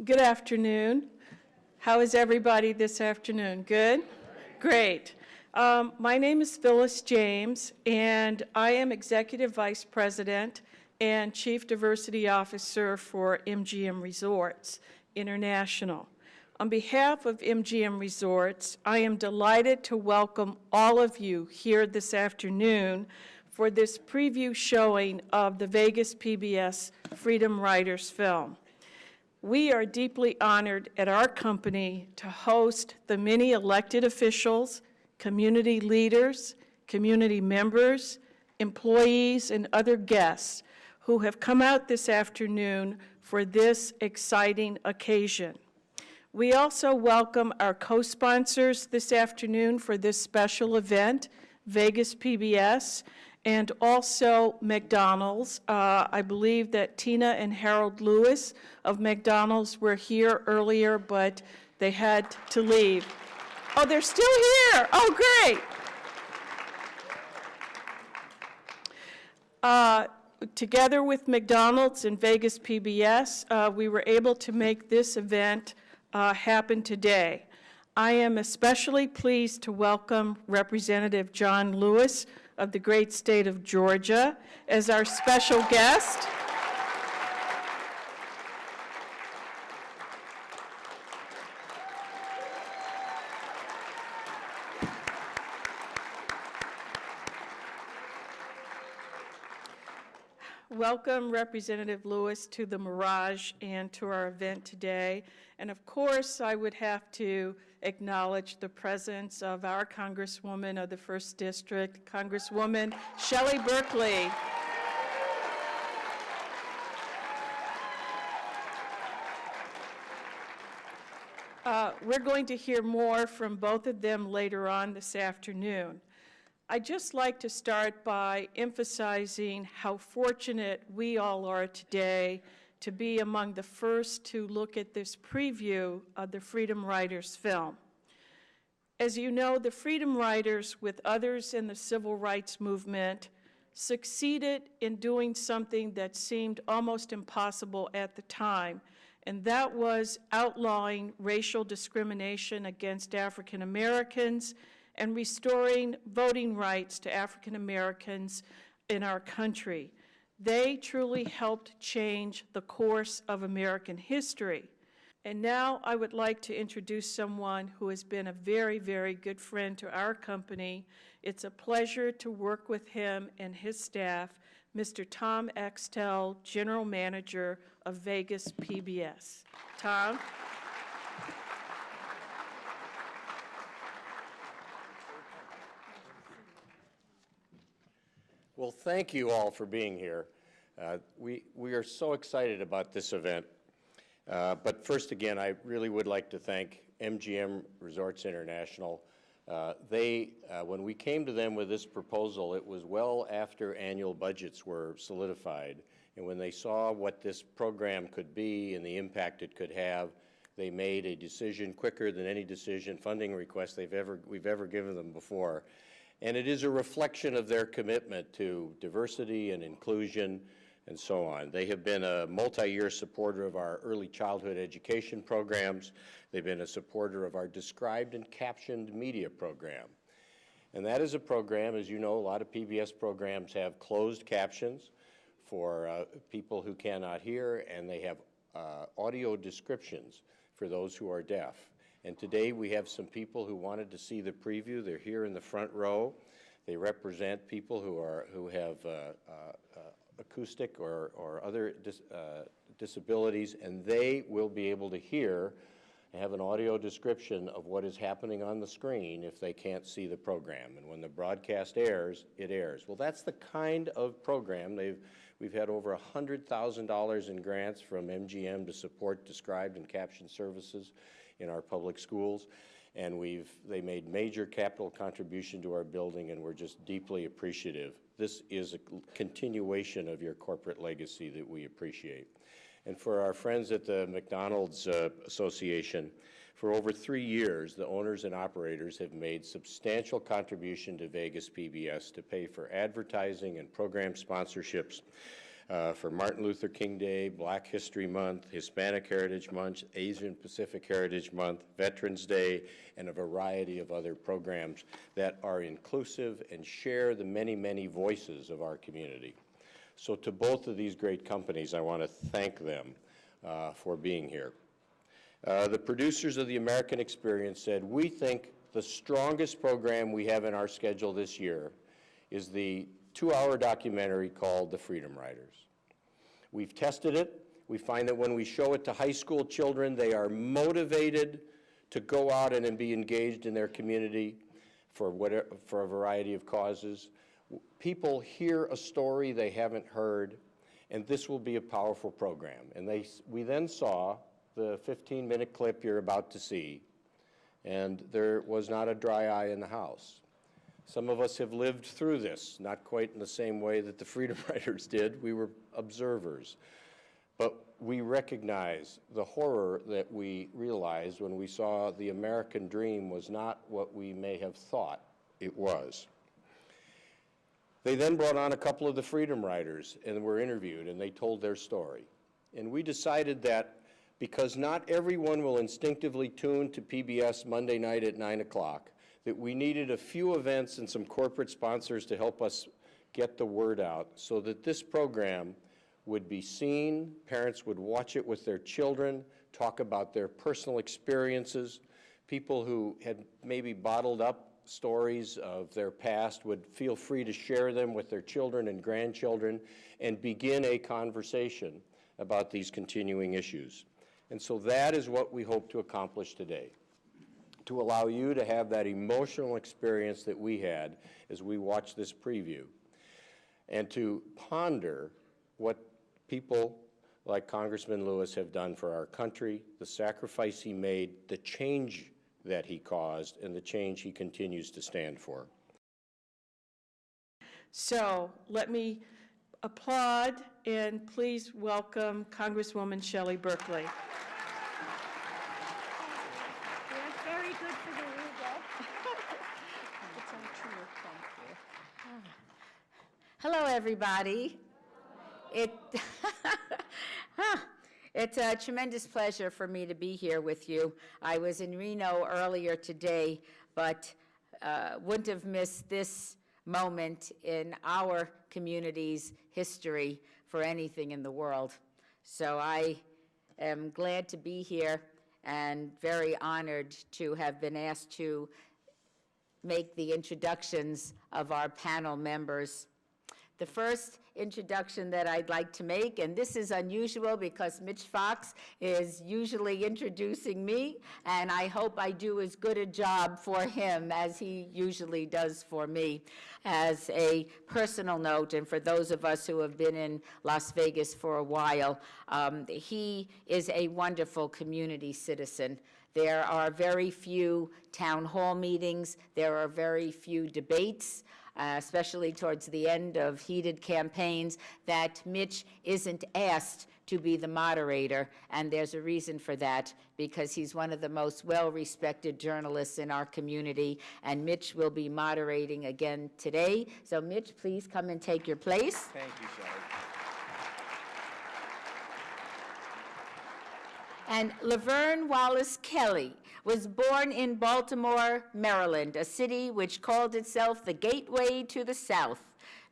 Good afternoon. How is everybody this afternoon? Good? Great. My name is Phyllis James, and I am Executive Vice President and Chief Diversity Officer for MGM Resorts International. On behalf of MGM Resorts, I am delighted to welcome all of you here this afternoon for this preview showing of the Vegas PBS Freedom Riders film. We are deeply honored at our company to host the many elected officials, community leaders, community members, employees, and other guests who have come out this afternoon for this exciting occasion. We also welcome our co-sponsors this afternoon for this special event, Vegas PBS, and also McDonald's. I believe that Tina and Harold Lewis of McDonald's were here earlier, but they had to leave. Oh, they're still here. Oh, great. Together with McDonald's and Vegas PBS, we were able to make this event happen today. I am especially pleased to welcome Representative John Lewis of the great state of Georgia as our special guest. Welcome, Representative Lewis, to the Mirage and to our event today. And of course, I would have to acknowledge the presence of our Congresswoman of the 1st District, Congresswoman Shelley Berkeley. We're going to hear more from both of them later on this afternoon. I'd just like to start by emphasizing how fortunate we all are today to be among the first to look at this preview of the Freedom Riders film. As you know, the Freedom Riders, with others in the civil rights movement, succeeded in doing something that seemed almost impossible at the time, and that was outlawing racial discrimination against African Americans and restoring voting rights to African Americans in our country. They truly helped change the course of American history. And now I would like to introduce someone who has been a very, very good friend to our company. It's a pleasure to work with him and his staff, Mr. Tom Axtell, General Manager of Vegas PBS. Tom? Well, thank you all for being here. We are so excited about this event. But first, again, I really would like to thank MGM Resorts International. When we came to them with this proposal, it was well after annual budgets were solidified. And when they saw what this program could be and the impact it could have, they made a decision quicker than any funding request we've ever given them before. And it is a reflection of their commitment to diversity and inclusion and so on. They have been a multi-year supporter of our early childhood education programs. They've been a supporter of our described and captioned media program. And that is a program, as you know, a lot of PBS programs have closed captions for people who cannot hear, and they have audio descriptions for those who are deaf. And today we have some people who wanted to see the preview. They're here in the front row. They represent people who have acoustic or other disabilities, and they will be able to hear and have an audio description of what is happening on the screen if they can't see the program. And when the broadcast airs, it airs. Well, that's the kind of program. We've had over $100,000 in grants from MGM to support described and captioned services in our public schools, and they made major capital contribution to our building, and we're just deeply appreciative. This is a continuation of your corporate legacy that we appreciate. And for our friends at the McDonald's Association, for over 3 years, the owners and operators have made substantial contribution to Vegas PBS to pay for advertising and program sponsorships for Martin Luther King Day, Black History Month, Hispanic Heritage Month, Asian Pacific Heritage Month, Veterans Day, and a variety of other programs that are inclusive and share the many, many voices of our community. So to both of these great companies, I want to thank them for being here. The producers of the American Experience said, we think the strongest program we have in our schedule this year is the 2-hour documentary called The Freedom Riders. We've tested it. We find that when we show it to high school children, they are motivated to go out and be engaged in their community for a variety of causes. People hear a story they haven't heard, and this will be a powerful program. And we then saw the 15-minute clip you're about to see, and there was not a dry eye in the house. Some of us have lived through this, not quite in the same way that the Freedom Riders did. We were observers. But we recognize the horror that we realized when we saw the American dream was not what we may have thought it was. They then brought on a couple of the Freedom Riders and were interviewed, and they told their story. And we decided that because not everyone will instinctively tune to PBS Monday night at 9 o'clock, that we needed a few events and some corporate sponsors to help us get the word out so that this program would be seen, parents would watch it with their children, talk about their personal experiences. People who had maybe bottled up stories of their past would feel free to share them with their children and grandchildren and begin a conversation about these continuing issues. And so that is what we hope to accomplish today, to allow you to have that emotional experience that we had as we watched this preview, and to ponder what people like Congressman Lewis have done for our country, the sacrifice he made, the change that he caused, and the change he continues to stand for. So let me applaud and please welcome Congresswoman Shelley Berkeley. That's very good for the legal. It's all true, thank you. Hello, everybody. It's a tremendous pleasure for me to be here with you. I was in Reno earlier today, but wouldn't have missed this moment in our community's history for anything in the world. So I am glad to be here and very honored to have been asked to make the introductions of our panel members. The first introduction that I'd like to make, and this is unusual because Mitch Fox is usually introducing me, and I hope I do as good a job for him as he usually does for me. As a personal note, and for those of us who have been in Las Vegas for a while, he is a wonderful community citizen. There are very few town hall meetings. There are very few debates, especially towards the end of heated campaigns, that Mitch isn't asked to be the moderator, and there's a reason for that, because he's one of the most well-respected journalists in our community, and Mitch will be moderating again today. So Mitch, please come and take your place. Thank you, Shelley. And Laverne Wallace Kelly was born in Baltimore, Maryland, a city which called itself the Gateway to the South.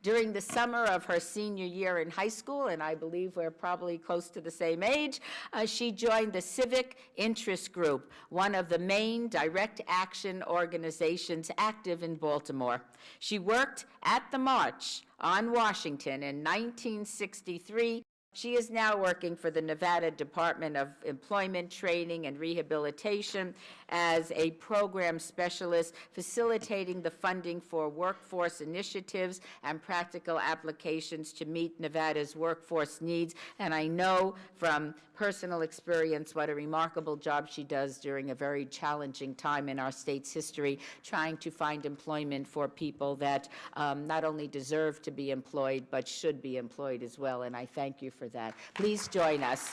During the summer of her senior year in high school, and I believe we're probably close to the same age, she joined the Civic Interest Group, one of the main direct action organizations active in Baltimore. She worked at the March on Washington in 1963. She is now working for the Nevada Department of Employment, Training, and Rehabilitation as a program specialist, facilitating the funding for workforce initiatives and practical applications to meet Nevada's workforce needs. And I know from personal experience what a remarkable job she does during a very challenging time in our state's history, trying to find employment for people that not only deserve to be employed, but should be employed as well. And I thank you for that. Please join us.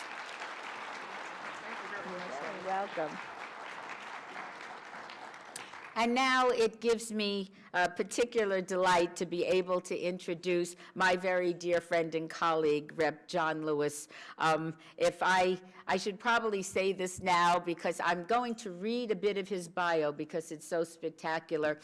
You're welcome. And now it gives me a particular delight to be able to introduce my very dear friend and colleague, Rep. John Lewis. If I should probably say this now because I'm going to read a bit of his bio because it's so spectacular.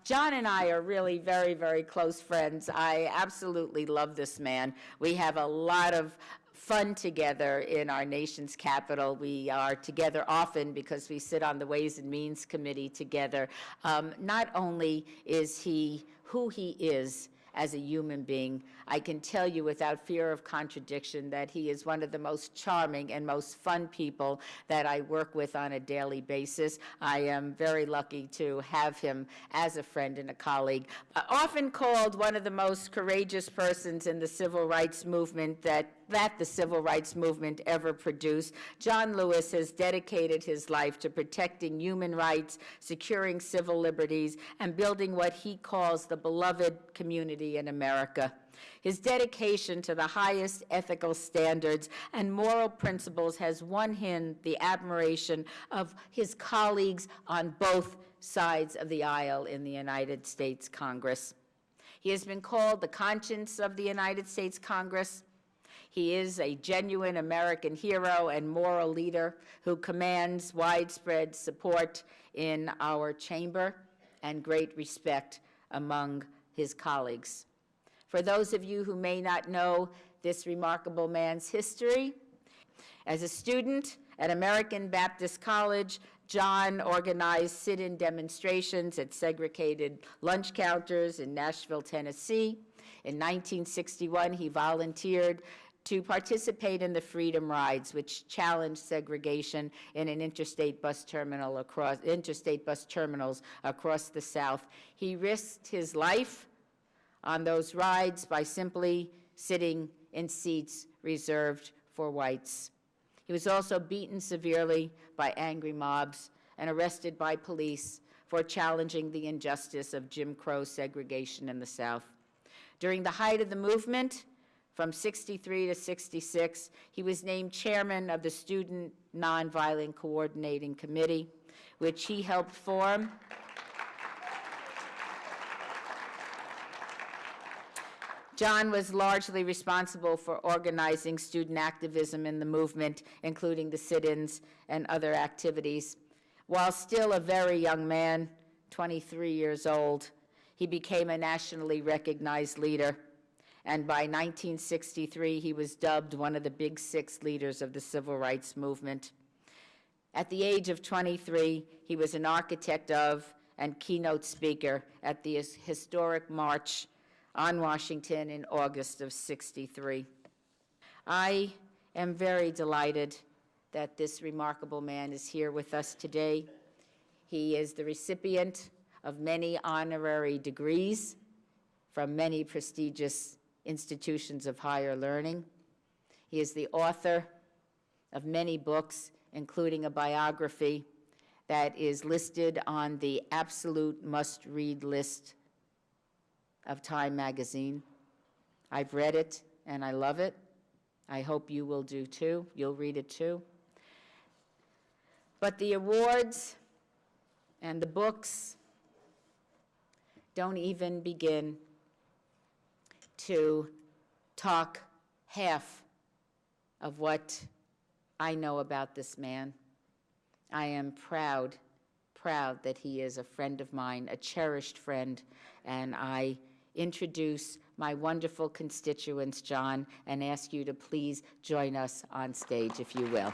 John and I are really very, very close friends. I absolutely love this man. We have a lot of fun together in our nation's capital. We are together often because we sit on the Ways and Means Committee together. Not only is he who he is as a human being, I can tell you without fear of contradiction that he is one of the most charming and most fun people that I work with on a daily basis. I am very lucky to have him as a friend and a colleague. Often called one of the most courageous persons in the civil rights movement that the civil rights movement ever produced, John Lewis has dedicated his life to protecting human rights, securing civil liberties, and building what he calls the beloved community in America. His dedication to the highest ethical standards and moral principles has won him the admiration of his colleagues on both sides of the aisle in the United States Congress. He has been called the conscience of the United States Congress. He is a genuine American hero and moral leader who commands widespread support in our chamber and great respect among his colleagues. For those of you who may not know this remarkable man's history, as a student at American Baptist College, John organized sit-in demonstrations at segregated lunch counters in Nashville, Tennessee. In 1961, he volunteered to participate in the Freedom Rides, which challenged segregation in an interstate bus terminals across the South. He risked his life on those rides by simply sitting in seats reserved for whites. He was also beaten severely by angry mobs and arrested by police for challenging the injustice of Jim Crow segregation in the South. During the height of the movement, from 63 to 66, he was named chairman of the Student Nonviolent Coordinating Committee, which he helped form. John was largely responsible for organizing student activism in the movement, including the sit-ins and other activities. While still a very young man, 23 years old, he became a nationally recognized leader. And by 1963, he was dubbed one of the Big Six leaders of the civil rights movement. At the age of 23, he was an architect of and keynote speaker at the historic March on Washington in August of '63. I am very delighted that this remarkable man is here with us today. He is the recipient of many honorary degrees from many prestigious institutions of higher learning. He is the author of many books, including a biography that is listed on the absolute must-read list of Time magazine. I've read it and I love it. I hope you will do too. You'll read it too. But the awards and the books don't even begin to talk half of what I know about this man. I am proud that he is a friend of mine, a cherished friend, and I introduce my wonderful constituents, John, and ask you to please join us on stage, if you will.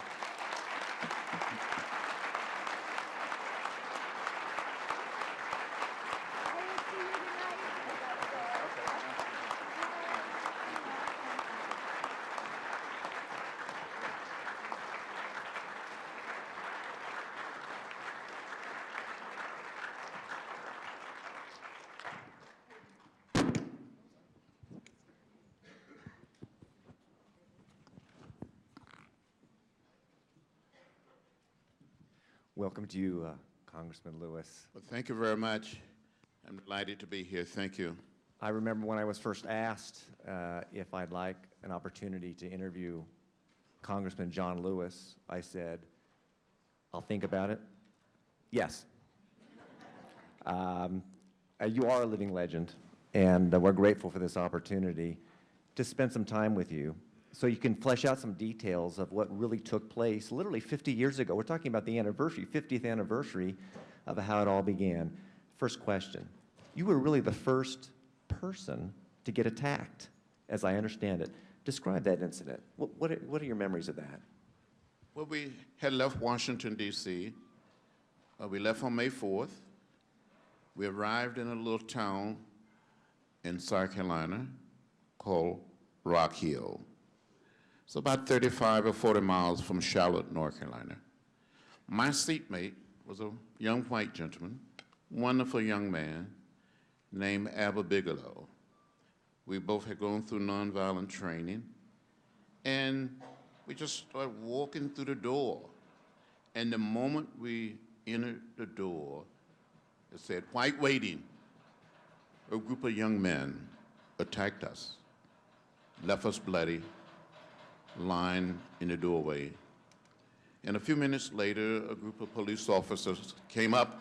Welcome to you, Congressman Lewis. Well, thank you very much. I'm delighted to be here. Thank you. I remember when I was first asked if I'd like an opportunity to interview Congressman John Lewis, I said, I'll think about it. Yes. You are a living legend, and we're grateful for this opportunity to spend some time with you so you can flesh out some details of what really took place literally 50 years ago. We're talking about the anniversary, 50th anniversary of how it all began. First question. You were really the first person to get attacked, as I understand it. Describe that incident. What are your memories of that? Well, we had left Washington, D.C. We left on May 4th. We arrived in a little town in South Carolina called Rock Hill. It's about 35 or 40 miles from Charlotte, North Carolina. My seatmate was a young white gentleman, wonderful young man named Abba Bigelow. We both had gone through nonviolent training, and we just started walking through the door. And the moment we entered the door, it said, "White waiting." A group of young men attacked us, left us bloody, lying in the doorway. And a few minutes later, a group of police officers came up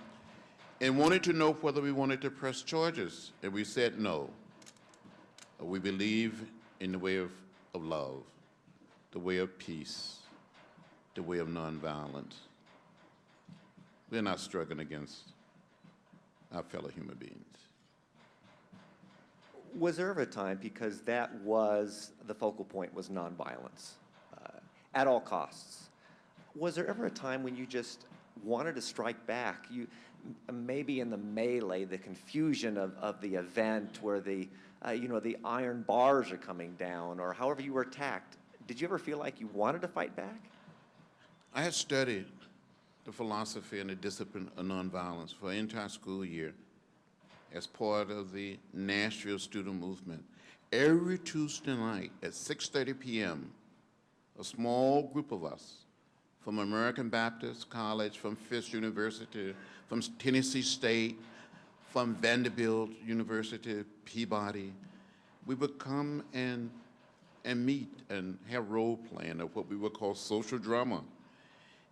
and wanted to know whether we wanted to press charges. And we said no. We believe in the way of love, the way of peace, the way of nonviolence. We're not struggling against our fellow human beings. Was there ever a time, because that was the focal point, was nonviolence at all costs, was there ever a time when you just wanted to strike back? You, maybe in the melee, the confusion of the event where the iron bars are coming down, or however you were attacked, did you ever feel like you wanted to fight back? I had studied the philosophy and the discipline of nonviolence for an entire school year as part of the Nashville student movement. Every Tuesday night at 6:30 p.m., a small group of us from American Baptist College, from Fisk University, from Tennessee State, from Vanderbilt University, Peabody, we would come and meet and have role playing of what we would call social drama.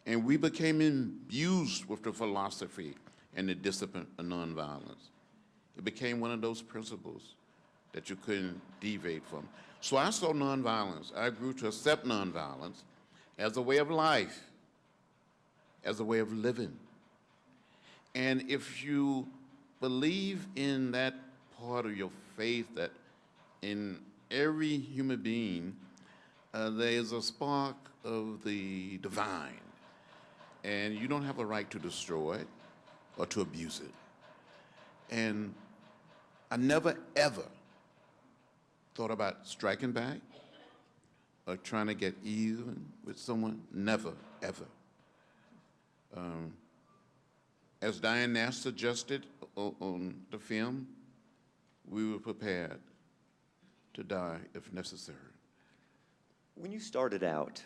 And we became imbued with the philosophy and the discipline of nonviolence. It became one of those principles that you couldn't deviate from. So I saw nonviolence. I grew to accept nonviolence as a way of life, as a way of living. And if you believe in that part of your faith, that in every human being there is a spark of the divine, and you don't have a right to destroy it or to abuse it. And I never, ever thought about striking back or trying to get even with someone. Never, ever. As Diane Nash suggested on the film, we were prepared to die if necessary. When you started out,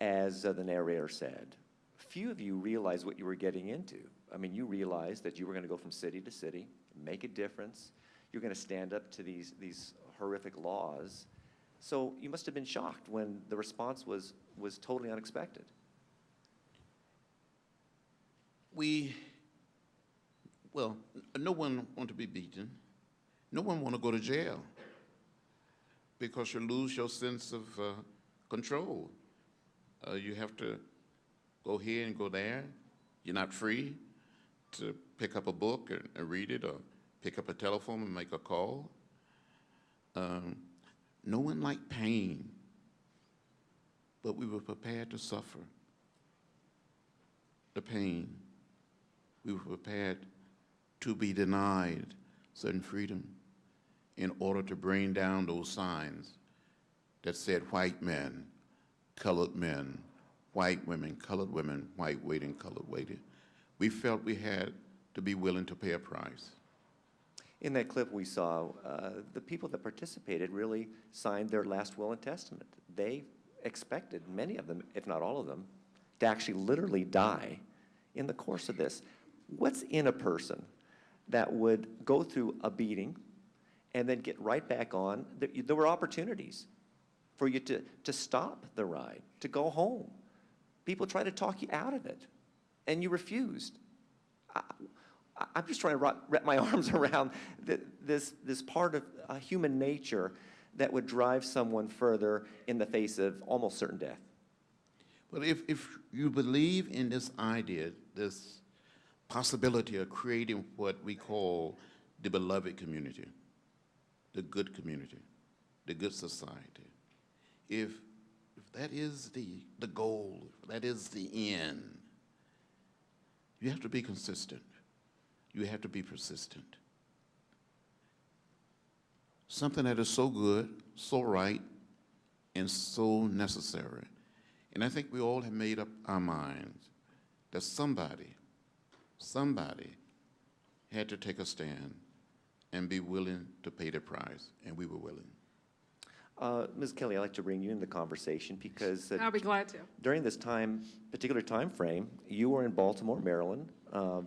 as the narrator said, few of you realized what you were getting into. I mean, you realized that you were going to go from city to city, make a difference. You're going to stand up to these horrific laws. So you must have been shocked when the response was totally unexpected. Well, no one wants to be beaten. No one wants to go to jail because you lose your sense of control. You have to go here and go there. You're not free to pick up a book and read it, or pick up a telephone and make a call. No one liked pain, but we were prepared to suffer the pain. We were prepared to be denied certain freedom in order to bring down those signs that said white men, colored men, white women, colored women, white waiting, colored waiting. We felt we had to be willing to pay a price. In that clip we saw, the people that participated really signed their last will and testament. They expected, many of them, if not all of them, to actually literally die in the course of this. What's in a person that would go through a beating and then get right back on? There were opportunities for you to stop the ride, to go home. People tried to talk you out of it, and you refused. I'm just trying to wrap my arms around this part of human nature that would drive someone further in the face of almost certain death. Well, if you believe in this idea, this possibility of creating what we call the beloved community, the good community, the good society, if that is the goal, if that is the end, you have to be consistent. You have to be persistent. Something that is so good, so right, and so necessary. And I think we all have made up our minds that somebody had to take a stand and be willing to pay the price, and we were willing. Ms. Kelly, I'd like to bring you in the conversation because I'll be glad to. during this particular time frame, you were in Baltimore, Maryland,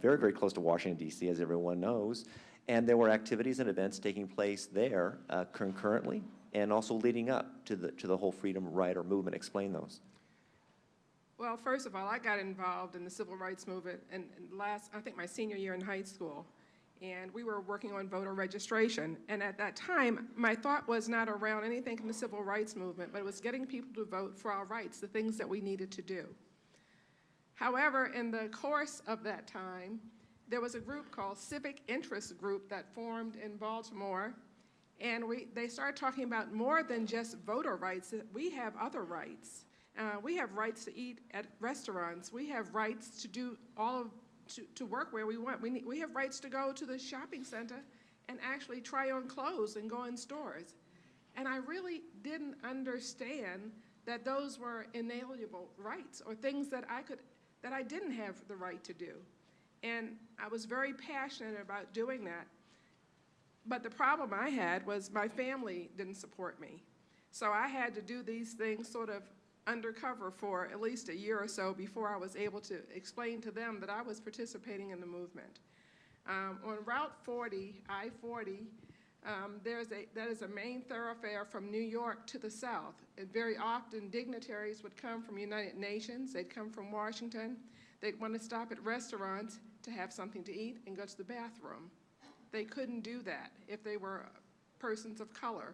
very, very close to Washington, D.C., as everyone knows, and there were activities and events taking place there concurrently and also leading up to the whole freedom rider movement. Explain those. Well, first of all, I got involved in the civil rights movement in I think my senior year in high school, and we were working on voter registration. And at that time, my thought was not around anything in the civil rights movement, but it was getting people to vote for our rights, the things that we needed to do. However, in the course of that time, there was a group called Civic Interest Group that formed in Baltimore, and they started talking about more than just voter rights. We have other rights. We have rights to eat at restaurants. We have rights to do to work where we want. We have rights to go to the shopping center and actually try on clothes and go in stores. And I really didn't understand that those were inalienable rights or things that I didn't have the right to do. And I was very passionate about doing that. But the problem I had was my family didn't support me. So I had to do these things sort of undercover for at least a year or so before I was able to explain to them that I was participating in the movement. On Route 40, I-40, that is a main thoroughfare from New York to the south. And very often dignitaries would come from United Nations, they'd come from Washington, they'd want to stop at restaurants to have something to eat and go to the bathroom. They couldn't do that if they were persons of color.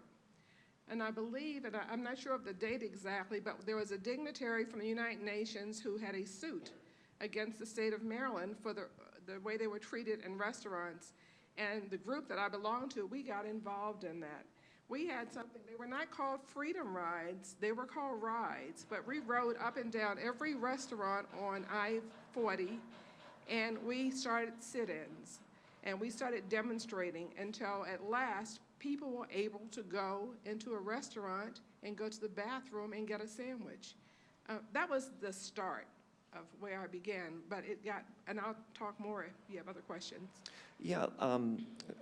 And I believe, and I'm not sure of the date exactly, but there was a dignitary from the United Nations who had a suit against the state of Maryland for the way they were treated in restaurants. And the group that I belonged to, we got involved in that. We had something, they were not called freedom rides, they were called rides, but we rode up and down every restaurant on I-40, and we started sit-ins. And we started demonstrating until at last people were able to go into a restaurant and go to the bathroom and get a sandwich. That was the start of where I began, but it got, and I'll talk more if you have other questions. Yeah,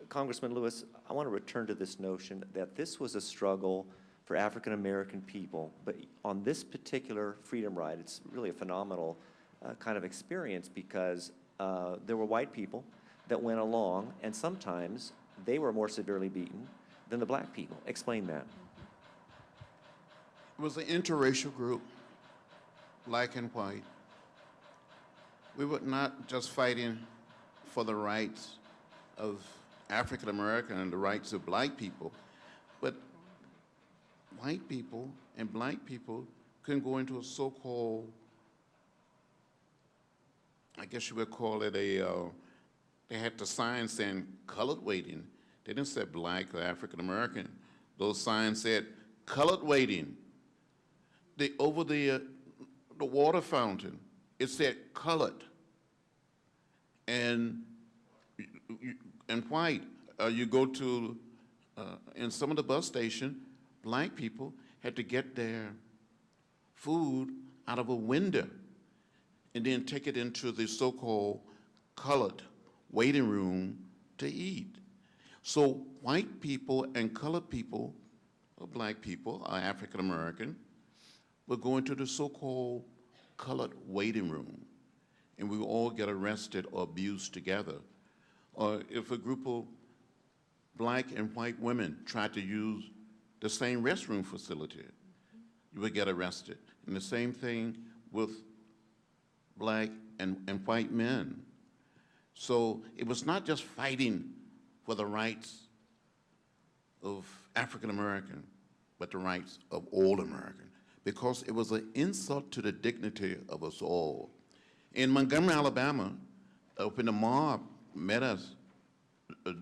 Congressman Lewis, I want to return to this notion that this was a struggle for African American people, but on this particular freedom ride, it's really a phenomenal kind of experience because there were white people that went along, and sometimes they were more severely beaten than the black people. Explain that. It was an interracial group, black and white. We were not just fighting for the rights of African American and the rights of black people, but white people and black people couldn't go into a so-called, I guess you would call it they had the sign saying colored waiting. They didn't say black or African American. Those signs said colored waiting. Over the water fountain, it said colored. And white. You go to, in some of the bus stations, black people had to get their food out of a window and then take it into the so-called colored waiting room to eat. So white people and colored people, or black people, or African American, would go into the so-called colored waiting room, and we would all get arrested or abused together. Or if a group of black and white women tried to use the same restroom facility, you would get arrested. And the same thing with black and white men. So it was not just fighting for the rights of African American, but the rights of all American, because it was an insult to the dignity of us all. In Montgomery, Alabama, when the mob met us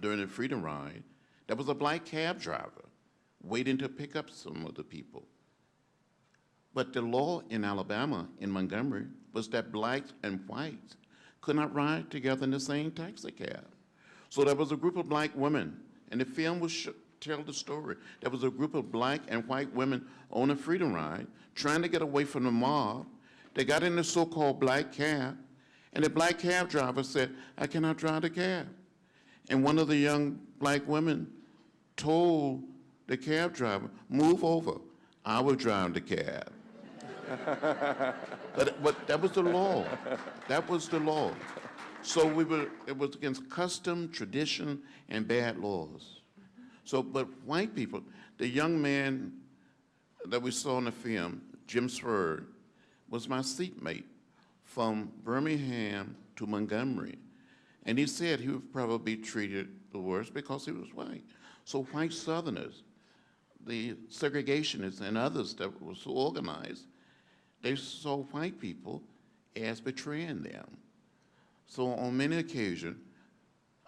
during the Freedom Ride, there was a black cab driver waiting to pick up some of the people. But the law in Alabama, in Montgomery, was that blacks and whites could not ride together in the same taxi cab. So there was a group of black women, and the film will tell the story. There was a group of black and white women on a Freedom Ride trying to get away from the mob. They got in the so-called black cab, and the black cab driver said, "I cannot drive the cab." And one of the young black women told the cab driver, "Move over, I will drive the cab." But that was the law. That was the law. So it was against custom, tradition, and bad laws. So, but white people, the young man that we saw in the film, Jim Swerd, was my seatmate from Birmingham to Montgomery. And he said he would probably be treated the worst because he was white. So white Southerners, the segregationists and others that were so organized, they saw white people as betraying them. So on many occasions,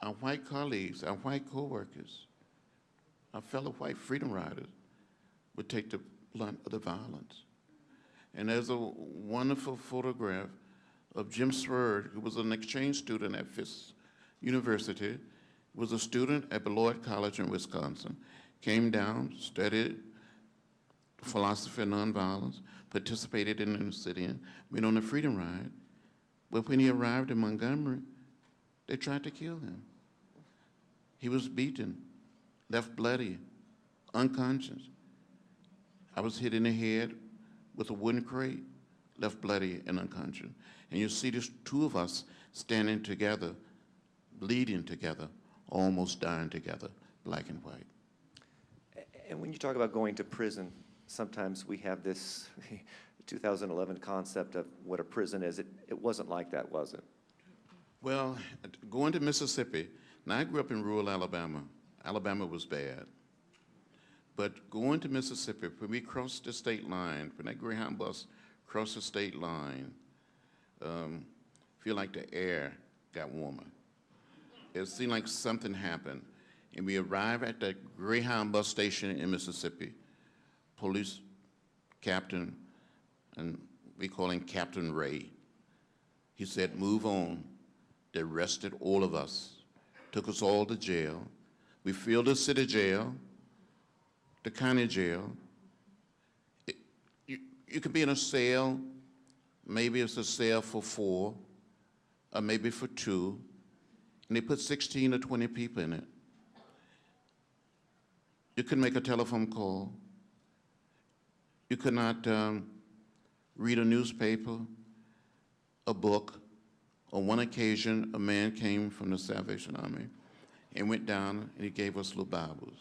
our white colleagues, our white coworkers, our fellow white freedom riders would take the blunt of the violence. And there's a wonderful photograph of Jim Swerd, who was an exchange student at Fisk University, was a student at Beloit College in Wisconsin, came down, studied philosophy of nonviolence, participated in the sit-in, went on the Freedom Ride. But when he arrived in Montgomery, they tried to kill him. He was beaten, left bloody, unconscious. I was hit in the head with a wooden crate, left bloody and unconscious. And you see these two of us standing together, bleeding together, almost dying together, black and white. And when you talk about going to prison, sometimes we have this 2011 concept of what a prison is. It wasn't like that, was it? Well, going to Mississippi, now I grew up in rural Alabama. Alabama was bad. But going to Mississippi, when we crossed the state line, when that Greyhound bus crossed the state line, feel like the air got warmer. It seemed like something happened. And we arrived at the Greyhound bus station in Mississippi. Police captain, and we call him Captain Ray. He said, "Move on." They arrested all of us, took us all to jail. We filled the city jail, the county jail. You could be in a cell, maybe it's a cell for 4, or maybe for 2, and they put 16 or 20 people in it. You couldn't make a telephone call. You could not read a newspaper, a book. On one occasion, a man came from the Salvation Army and went down and he gave us little Bibles.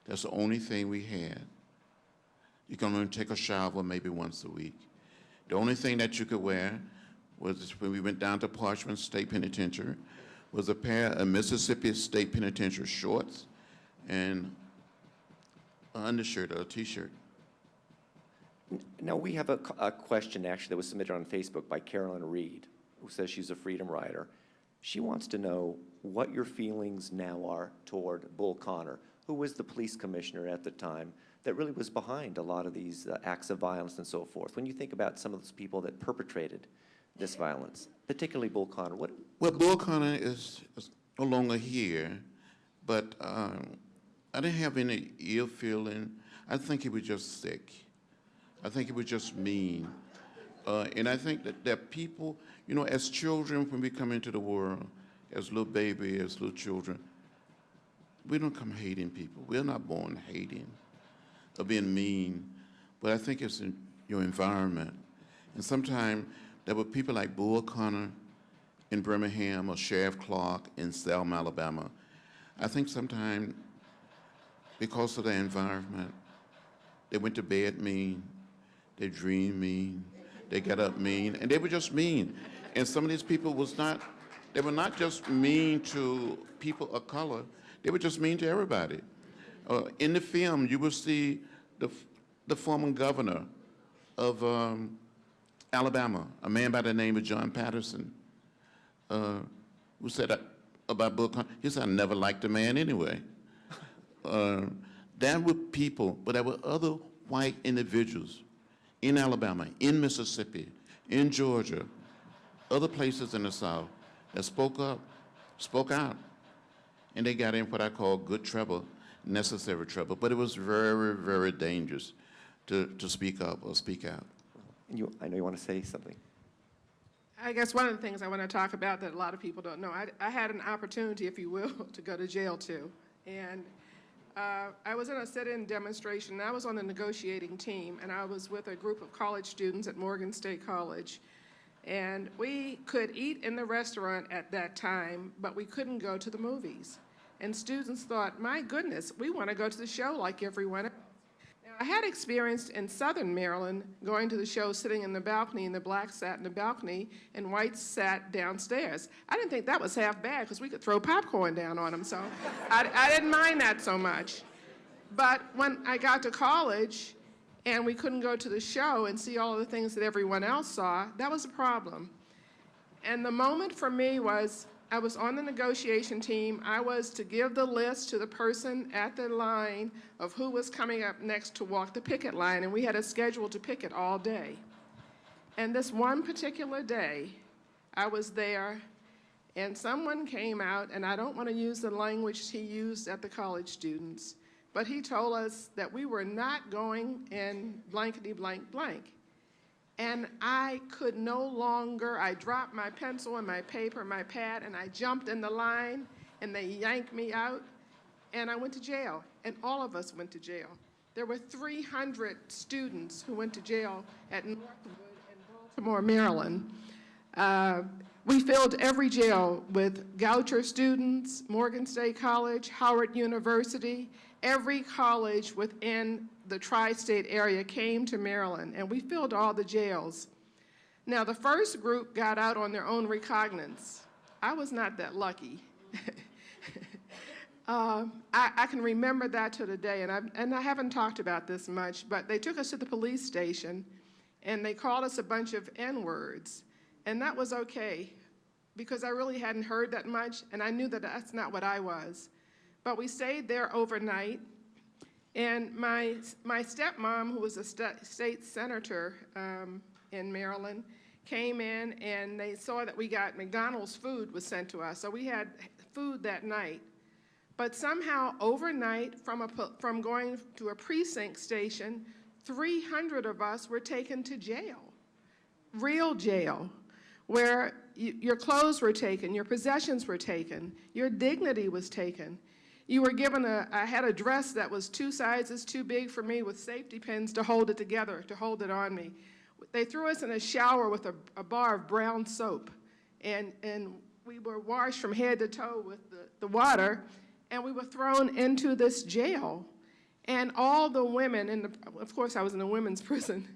That's the only thing we had. You can only take a shower maybe once a week. The only thing that you could wear was, when we went down to Parchman State Penitentiary, was a pair of Mississippi State Penitentiary shorts and an undershirt or a t-shirt. Now, we have a question actually that was submitted on Facebook by Carolyn Reed, who says she's a freedom rider. She wants to know what your feelings now are toward Bull Connor, who was the police commissioner at the time that really was behind a lot of these acts of violence and so forth. When you think about some of those people that perpetrated this violence, particularly Bull Connor, what? Well, Bull Connor is no longer here, but I didn't have any ill feeling. I think he was just sick. I think he was just mean. And I think that people, you know, as children, when we come into the world, as little baby, as little children, we don't come hating people. We're not born hating or being mean, but I think it's in your environment. And sometimes there were people like Bull Connor in Birmingham or Sheriff Clark in Selma, Alabama. I think sometimes because of their environment, they went to bed mean, they dreamed mean, they got up mean, and they were just mean. And some of these people was not, They were not just mean to people of color, they were just mean to everybody. In the film, you will see the former governor of Alabama, a man by the name of John Patterson, who said about Bill Clinton, he said, I never liked the man anyway. That were people, but there were other white individuals in Alabama, in Mississippi, in Georgia, other places in the South that spoke up, spoke out, and they got in what I call good trouble, necessary trouble. But it was very, very dangerous to speak up or speak out. And I know you want to say something. I guess one of the things I want to talk about that a lot of people don't know, I had an opportunity, if you will, to go to jail too. And I was in a sit-in demonstration, and I was on the negotiating team, and I was with a group of college students at Morgan State College. And we could eat in the restaurant at that time, but we couldn't go to the movies. And students thought, my goodness, we want to go to the show like everyone else. Now, I had experience in Southern Maryland going to the show, sitting in the balcony, and the blacks sat in the balcony, and whites sat downstairs. I didn't think that was half bad, because we could throw popcorn down on them, so I didn't mind that so much. But when I got to college, and we couldn't go to the show and see all of the things that everyone else saw, that was a problem. And the moment for me was, I was on the negotiation team. I was to give the list to the person at the line of who was coming up next to walk the picket line, and we had a schedule to picket all day. And this one particular day, I was there, and someone came out, and I don't want to use the language he used at the college students, but he told us that we were not going in blankety blank blank. And I could no longer, I dropped my pencil and my paper, my pad, and I jumped in the line, and they yanked me out, and I went to jail, and all of us went to jail. There were 300 students who went to jail at Northwood in Baltimore, Maryland. We filled every jail with Goucher students, Morgan State College, Howard University. Every college within the tri-state area came to Maryland, and we filled all the jails. Now, the first group got out on their own recognizance. I was not that lucky. I can remember that to the day, and I haven't talked about this much, but they took us to the police station, and they called us a bunch of N-words, and that was okay, because I really hadn't heard that much, and I knew that that's not what I was. But we stayed there overnight, and my stepmom, who was a state senator in Maryland, came in, and they saw that we got McDonald's food was sent to us, so we had food that night. But somehow, overnight, from going to a precinct station, 300 of us were taken to jail, real jail, where your clothes were taken, your possessions were taken, your dignity was taken. You were given I had a dress that was 2 sizes too big for me with safety pins to hold it together, to hold it on me. They threw us in a shower with a bar of brown soap, and we were washed from head to toe with the water, and we were thrown into this jail. And all the women, of course I was in the women's prison,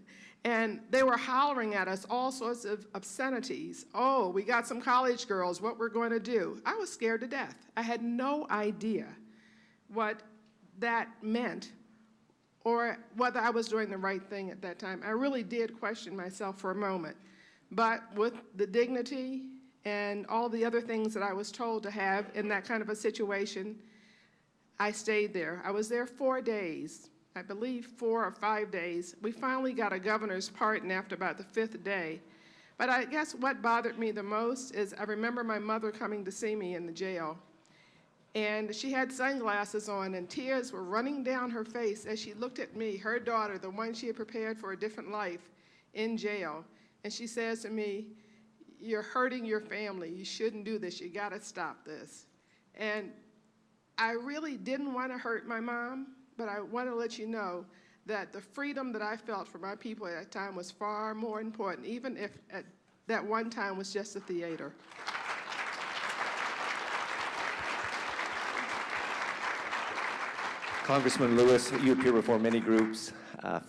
and they were hollering at us all sorts of obscenities. Oh, we got some college girls, what we're going to do. I was scared to death. I had no idea what that meant or whether I was doing the right thing at that time. I really did question myself for a moment. But with the dignity and all the other things that I was told to have in that kind of a situation, I stayed there. I was there 4 days. I believe 4 or 5 days. We finally got a governor's pardon after about the 5th day. But I guess what bothered me the most is I remember my mother coming to see me in the jail. And she had sunglasses on, and tears were running down her face as she looked at me, her daughter, the one she had prepared for a different life, in jail. And she says to me, "You're hurting your family. You shouldn't do this. You got to stop this." And I really didn't want to hurt my mom, but I want to let you know that the freedom that I felt for my people at that time was far more important, even if at that one time was just a theater. Congressman Lewis, you appear before many groups.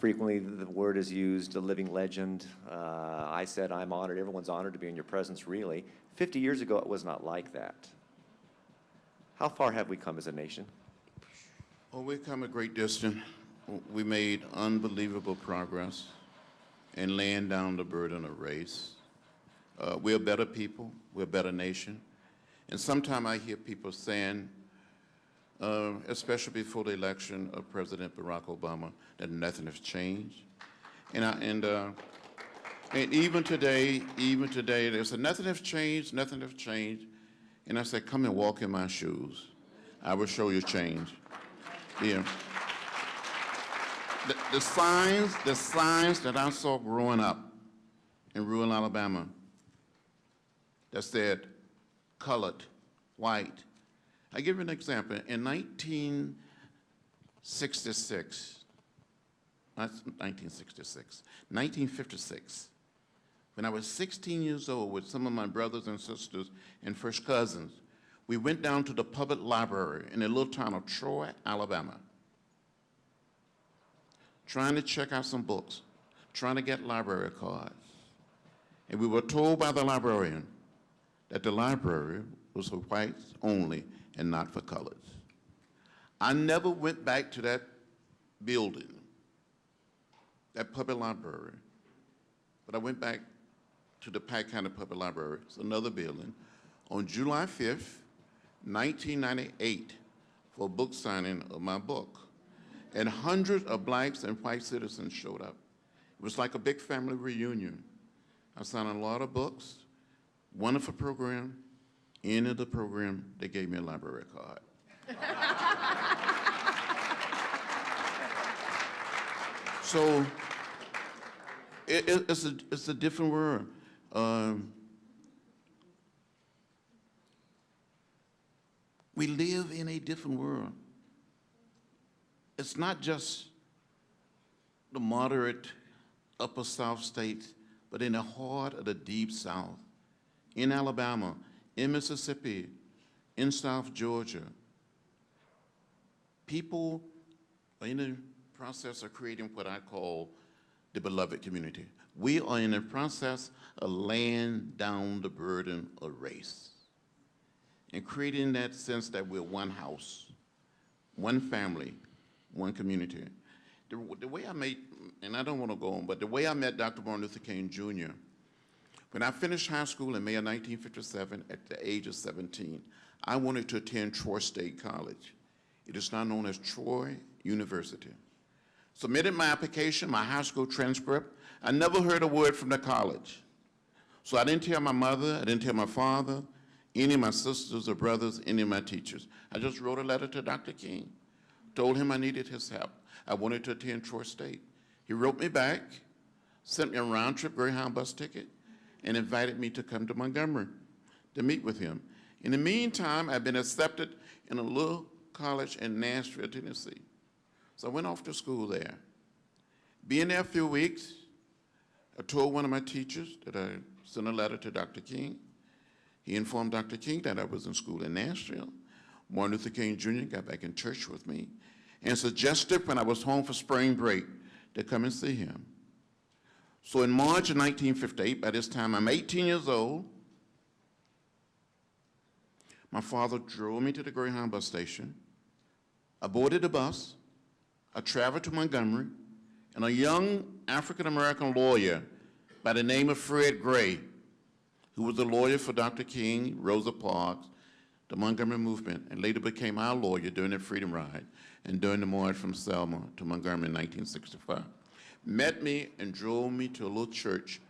Frequently, the word is used, a living legend. I said I'm honored. Everyone's honored to be in your presence, really. 50 years ago, it was not like that. How far have we come as a nation? Well, we've come a great distance. We made unbelievable progress in laying down the burden of race. We're a better people. We're a better nation. And sometimes I hear people saying, especially before the election of President Barack Obama, that nothing has changed. And even today, they say, nothing has changed, nothing has changed. And I said, come and walk in my shoes. I will show you change. Yeah. The signs that I saw growing up in rural Alabama that said colored, white. I give you an example. In 1956, when I was 16 years old with some of my brothers and sisters and first cousins, we went down to the public library in the little town of Troy, Alabama, trying to check out some books, trying to get library cards. And we were told by the librarian that the library was for whites only and not for colors. I never went back to that building, that public library, but I went back to the Pike County Public Library. It's another building, on July 5th, 1998, for a book signing of my book. And hundreds of blacks and white citizens showed up. It was like a big family reunion. I signed a lot of books, wonderful program. End of the program, they gave me a library card. So it's a different world. We live in a different world. It's not just the moderate upper South states, but in the heart of the deep South, in Alabama, in Mississippi, in South Georgia. People are in the process of creating what I call the beloved community. We are in the process of laying down the burden of race and creating that sense that we're one house, one family, one community. The way I made, and I don't want to go on, but the way I met Dr. Martin Luther King Jr., when I finished high school in May of 1957 at the age of 17, I wanted to attend Troy State College. It is now known as Troy University. Submitted my application, my high school transcript. I never heard a word from the college. So I didn't tell my mother, I didn't tell my father, any of my sisters or brothers, any of my teachers. I just wrote a letter to Dr. King, told him I needed his help. I wanted to attend Troy State. He wrote me back, sent me a round-trip Greyhound bus ticket, and invited me to come to Montgomery to meet with him. In the meantime, I've been accepted in a little college in Nashville, Tennessee. So I went off to school there. Being there a few weeks, I told one of my teachers that I sent a letter to Dr. King. He informed Dr. King that I was in school in Nashville. Martin Luther King Jr. got back in church with me and suggested when I was home for spring break to come and see him. So in March of 1958, by this time I'm 18 years old, my father drove me to the Greyhound bus station. I boarded the bus, I traveled to Montgomery, and a young African-American lawyer by the name of Fred Gray, who was a lawyer for Dr. King, Rosa Parks, the Montgomery movement, and later became our lawyer during the Freedom Ride and during the march from Selma to Montgomery in 1965. Met me and drove me to a little church,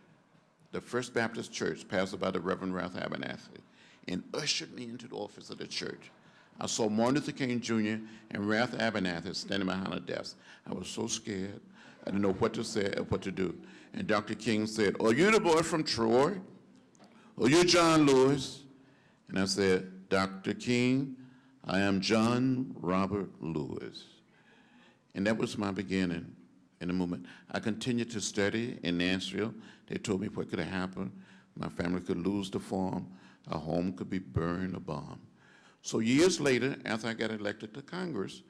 the First Baptist Church, pastored by the Reverend Ralph Abernathy, and ushered me into the office of the church. I saw Martin Luther King Jr. and Ralph Abernathy standing behind a desk. I was so scared. I didn't know what to say or what to do. And Dr. King said, "Are you the boy from Troy? Are you John Lewis?" And I said, "Dr. King, I am John Robert Lewis." And that was my beginning in the movement. I continued to study in Nashville. They told me what could have happened. My family could lose the farm. Our home could be burned or bombed. So years later, after I got elected to Congress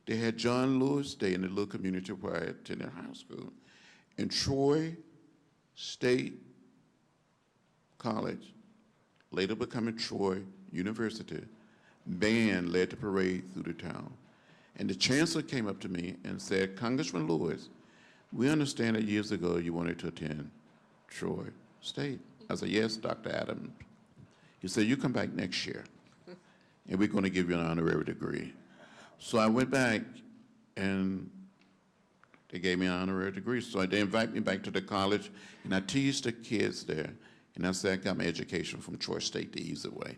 They had John Lewis Day in the little community where I attended high school. And Troy State College, later becoming Troy University, band led the parade through the town. And the chancellor came up to me and said, Congressman Lewis, we understand that years ago you wanted to attend Troy State. I said, yes, Dr. Adams. He said, you come back next year, and we're going to give you an honorary degree. So I went back, and they gave me an honorary degree. So they invited me back to the college, and I teased the kids there, and I said I got my education from Troy State the easy way.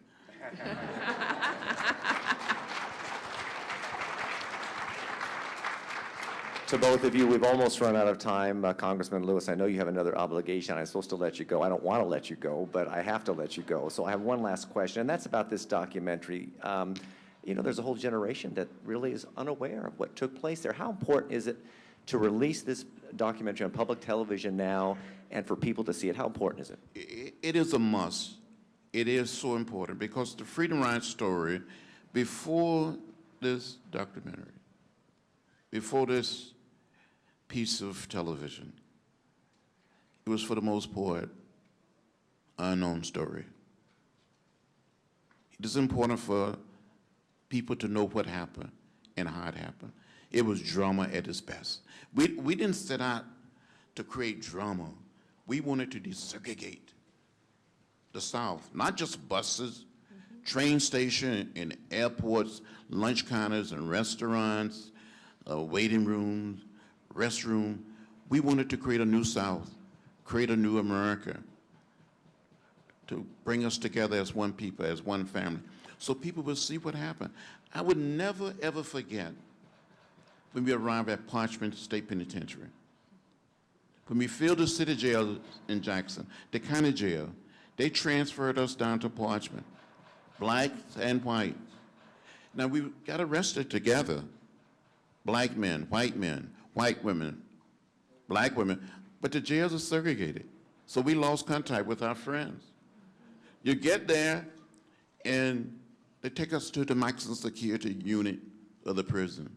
To both of you, we've almost run out of time. Congressman Lewis, I know you have another obligation. I'm supposed to let you go. I don't want to let you go, but I have to let you go. So I have one last question, and that's about this documentary. You know, there's a whole generation that really is unaware of what took place there. How important is it to release this documentary on public television now and for people to see it? How important is it? It is a must. It is so important because the Freedom Rides story, before this documentary, before this piece of television, it was for the most part unknown story. It is important for people to know what happened and how it happened. It was drama at its best. We didn't set out to create drama. We wanted to desegregate the South, not just buses, train station and airports, lunch counters and restaurants, waiting rooms, restroom. We wanted to create a new South, create a new America, to bring us together as one people, as one family, so people would see what happened. I would never, ever forget when we arrived at Parchment State Penitentiary. When we filled the city jail in Jackson, the county jail, they transferred us down to Parchment, blacks and whites. Now, we got arrested together, black men, white women, black women, but the jails are segregated. So we lost contact with our friends. You get there, and they take us to the maximum security unit of the prison.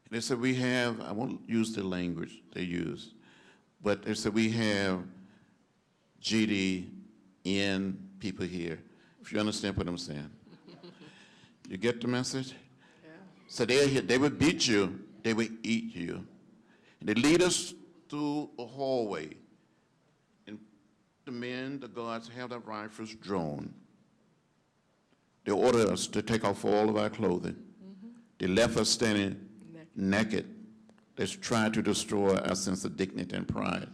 And they said, we have, I won't use the language they use, but they said, we have GDN people here, if you understand what I'm saying. You get the message? Yeah. So they're here, they would beat you, they would eat you. And they lead us through a hallway. And the men, the guards, have their rifles drawn. They ordered us to take off all of our clothing. They left us standing naked. They tried to destroy our sense of dignity and pride,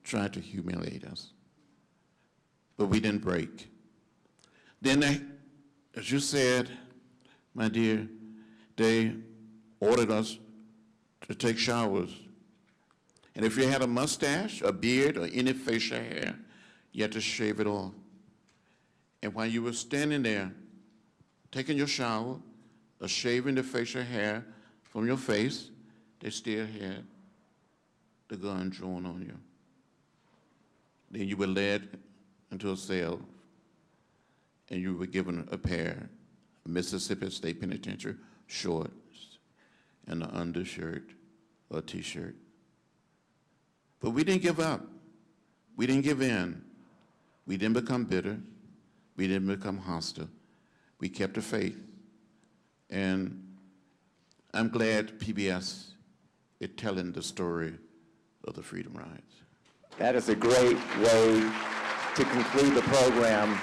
tried to humiliate us. But we didn't break. Then they, as you said, my dear, they ordered us to take showers. And if you had a mustache, a beard, or any facial hair, you had to shave it off. And while you were standing there, taking your shower, or shaving the facial hair from your face, they still had the gun drawn on you. Then you were led into a cell, and you were given a pair of Mississippi State Penitentiary shorts and an undershirt or a t-shirt. But we didn't give up. We didn't give in. We didn't become bitter. We didn't become hostile. We kept the faith. And I'm glad PBS is telling the story of the Freedom Rides. That is a great way to conclude the program.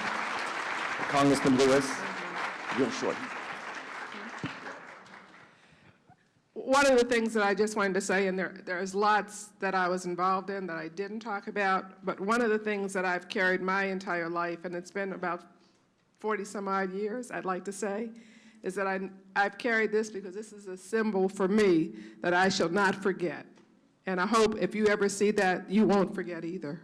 Congressman Lewis, real short. One of the things that I just wanted to say, and there's lots that I was involved in that I didn't talk about, but one of the things that I've carried my entire life, and it's been about 40 some odd years, I'd like to say, is that I've carried this because this is a symbol for me that I shall not forget. And I hope if you ever see that, you won't forget either.